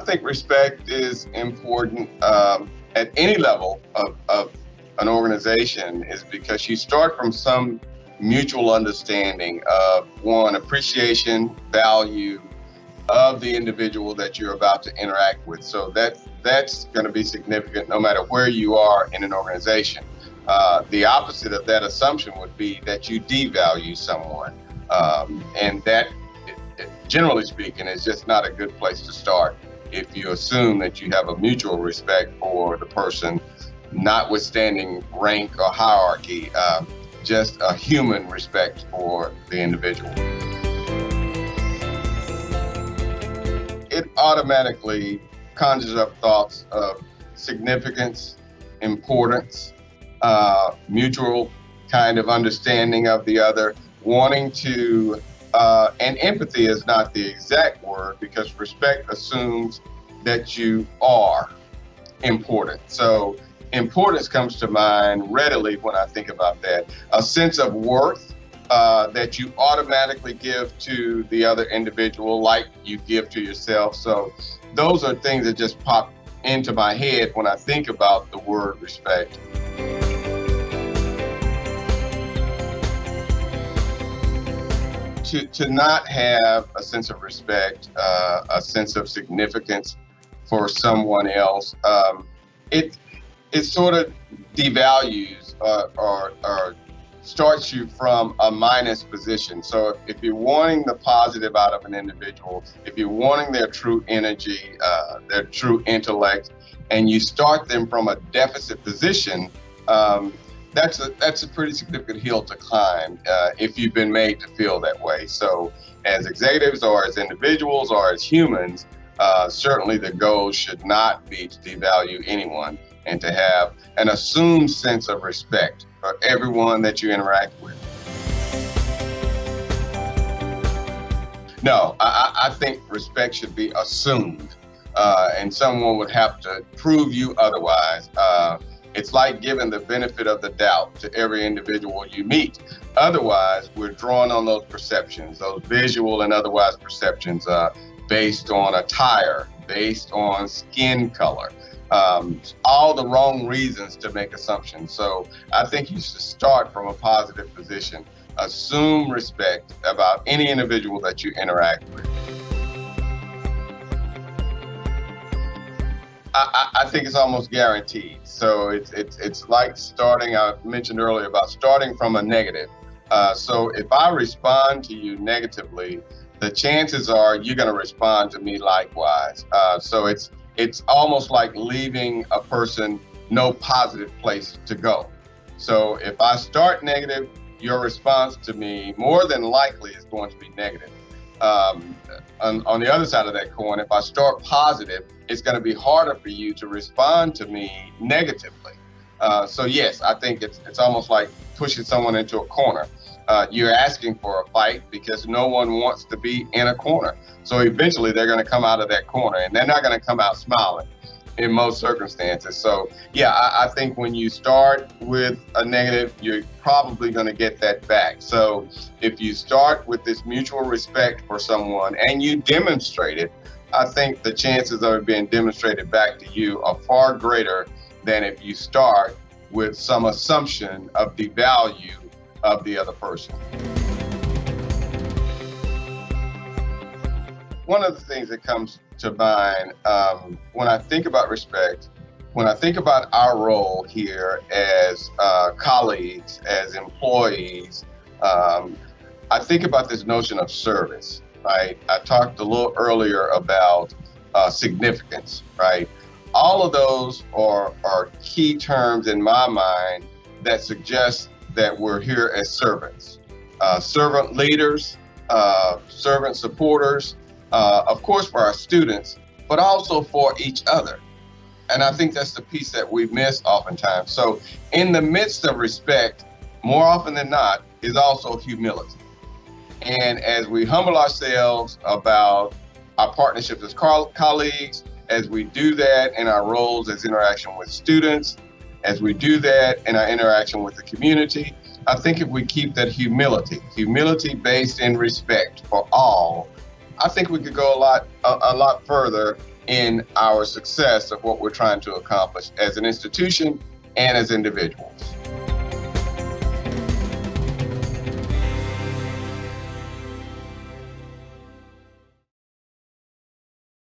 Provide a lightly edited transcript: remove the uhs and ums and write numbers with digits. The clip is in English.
think respect is important at any level of an organization, is because you start from some mutual understanding of, one, appreciation, value of the individual that you're about to interact with. So that's going to be significant no matter where you are in an organization. The opposite of that assumption would be that you devalue someone. And that, generally speaking, is just not a good place to start if you assume that you have a mutual respect for the person, notwithstanding rank or hierarchy, just a human respect for the individual. It automatically conjures up thoughts of significance, importance, mutual kind of understanding of the other, wanting to, and empathy is not the exact word, because respect assumes that you are important. So importance comes to mind readily when I think about that. A sense of worth that you automatically give to the other individual like you give to yourself. So those are things that just pop into my head when I think about the word respect. To not have a sense of respect, a sense of significance for someone else, it sort of devalues or starts you from a minus position. So if you're wanting the positive out of an individual, if you're wanting their true energy, their true intellect, and you start them from a deficit position, that's a pretty significant hill to climb if you've been made to feel that way. So as executives or as individuals or as humans, certainly the goal should not be to devalue anyone, and to have an assumed sense of respect for everyone that you interact with. No, I think respect should be assumed, and someone would have to prove you otherwise. It's like giving the benefit of the doubt to every individual you meet. Otherwise, we're drawing on those perceptions, those visual and otherwise perceptions based on attire, based on skin color. All the wrong reasons to make assumptions. So I think you should start from a positive position. Assume respect about any individual that you interact with. I think it's almost guaranteed. So it's like starting, I mentioned earlier about starting from a negative. So if I respond to you negatively, the chances are you're going to respond to me likewise. So it's almost like leaving a person no positive place to go. So if I start negative, your response to me more than likely is going to be negative. On the other side of that coin, if I start positive, it's going to be harder for you to respond to me negatively. So yes, I think it's almost like pushing someone into a corner. You're asking for a fight because no one wants to be in a corner. So eventually they're going to come out of that corner, and they're not going to come out smiling in most circumstances. So yeah, I think when you start with a negative, you're probably going to get that back. So if you start with this mutual respect for someone and you demonstrate it, I think the chances of it being demonstrated back to you are far greater than if you start with some assumption of the value of the other person. One of the things that comes to mind when I think about respect, when I think about our role here as colleagues, as employees, I think about this notion of service, right? I talked a little earlier about significance, right? All of those are key terms in my mind that suggest that we're here as servants, servant leaders, servant supporters, of course for our students, but also for each other. And I think that's the piece that we miss oftentimes. So in the midst of respect, more often than not, is also humility. And as we humble ourselves about our partnerships as colleagues, as we do that in our roles as interaction with students, as we do that in our interaction with the community, I think if we keep that humility based in respect for all, I think we could go a lot further in our success of what we're trying to accomplish as an institution and as individuals.